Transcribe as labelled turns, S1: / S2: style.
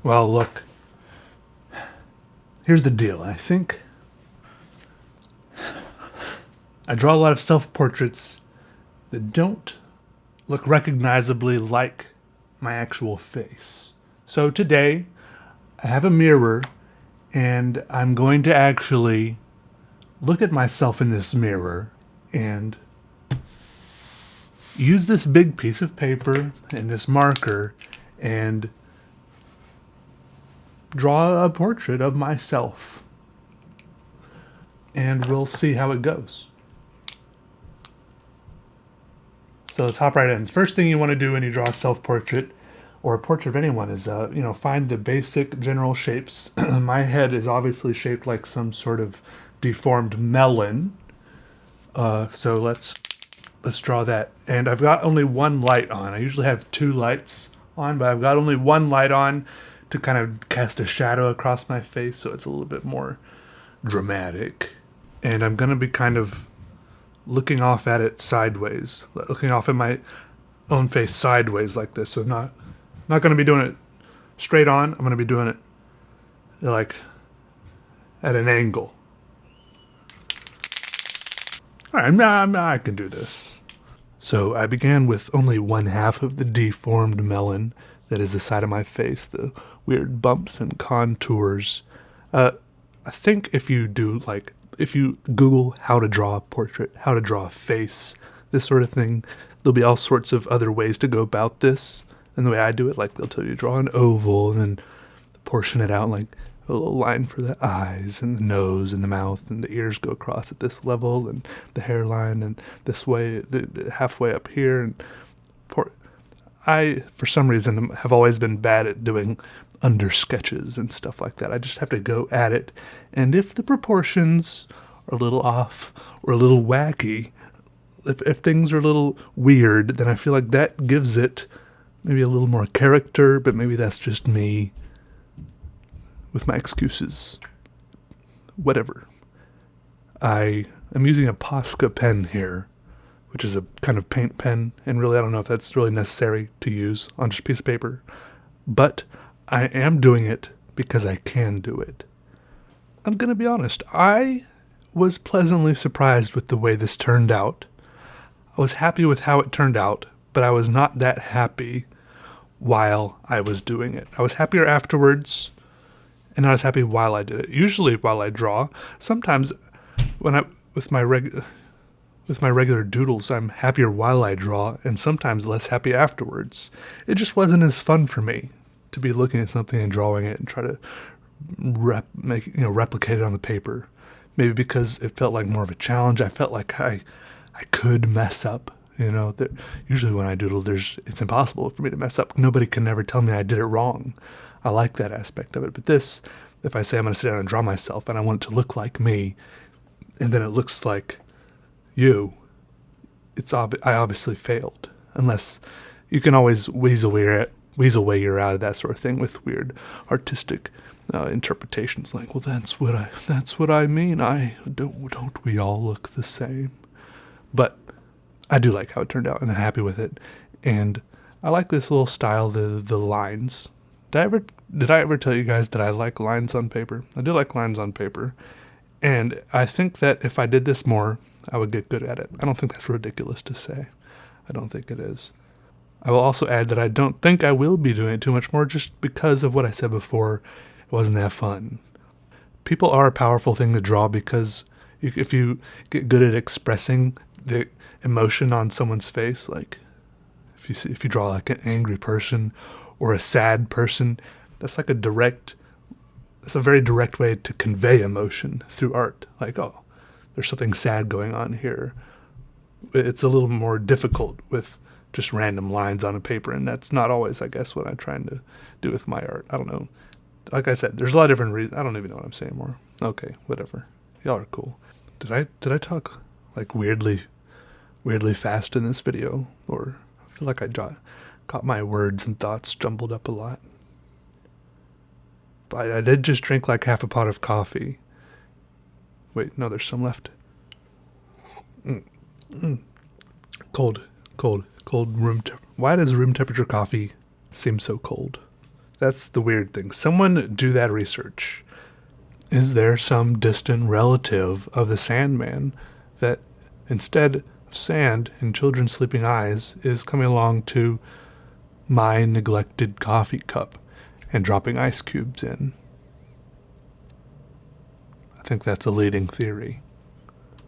S1: Well, look, here's the deal. I think I draw a lot of self-portraits that don't look recognizably like my actual face. So today, I have a mirror, and I'm going to actually look at myself in this mirror and use this big piece of paper and this marker and draw a portrait of myself. And we'll see how it goes. So let's hop right in. First thing you want to do when you draw a self-portrait or a portrait of anyone is, find the basic general shapes. My head is obviously shaped like some sort of deformed melon. So let's draw that. And I've got only one light on. I usually have two lights on, but I've got only one light on to kind of cast a shadow across my face, so it's a little bit more dramatic. And I'm going to be kind of looking off at it sideways, looking off at my own face sideways like this. So I'm not going to be doing it straight on. I'm going to be doing it like at an angle. All right, I can do this. So I began with only one half of the deformed melon that is the side of my face, the weird bumps and contours. I think if you Google how to draw a portrait, how to draw a face, this sort of thing, there'll be all sorts of other ways to go about this. And the way I do it, like they'll tell you to draw an oval and then portion it out, like a little line for the eyes and the nose and the mouth, and the ears go across at this level, and the hairline and this way, the halfway up here. And I, for some reason, have always been bad at doing under sketches and stuff like that. I just have to go at it. And if the proportions are a little off or a little wacky, if things are a little weird, then I feel like that gives it maybe a little more character, but maybe that's just me with my excuses. Whatever. I am using a Posca pen here, which is a kind of paint pen, and really I don't know if that's really necessary to use on just a piece of paper, but I am doing it because I can do it. I'm going to be honest, I was pleasantly surprised with the way this turned out. I was happy with how it turned out, but I was not that happy while I was doing it. I was happier afterwards, and not as happy while I did it. Usually while I draw, sometimes with my regular doodles, I'm happier while I draw, and sometimes less happy afterwards. It just wasn't as fun for me to be looking at something and drawing it and try to replicate it on the paper. Maybe because it felt like more of a challenge. I felt like I could mess up. Usually when I doodle, it's impossible for me to mess up. Nobody can ever tell me I did it wrong. I like that aspect of it. But this, if I say I'm going to sit down and draw myself and I want it to look like me, and then it looks like you, I obviously failed. Unless you can always weasel way you're out of that sort of thing with weird artistic interpretations. Like, well, that's what I mean. Don't we all look the same? But I do like how it turned out, and I'm happy with it. And I like this little style, the lines. Did I ever tell you guys that I like lines on paper? I do like lines on paper. And I think that if I did this more, I would get good at it. I don't think that's ridiculous to say. I don't think it is. I will also add that I don't think I will be doing it too much more just because of what I said before. It wasn't that fun. People are a powerful thing to draw because if you get good at expressing the emotion on someone's face, like if you draw like an angry person or a sad person, that's a very direct way to convey emotion through art. Like, oh, there's something sad going on here. It's a little more difficult with just random lines on a paper, and that's not always, I guess, what I'm trying to do with my art. I don't know. Like I said, there's a lot of different reasons. I don't even know what I'm saying more. Okay, whatever. Y'all are cool. Did I talk like weirdly fast in this video? Or I feel like I got my words and thoughts jumbled up a lot. But I did just drink like half a pot of coffee. Wait, no, there's some left. Cold room temperature. Why does room temperature coffee seem so cold? That's the weird thing. Someone do that research. Is there some distant relative of the Sandman that instead of sand in children's sleeping eyes is coming along to my neglected coffee cup and dropping ice cubes in? I think that's a leading theory.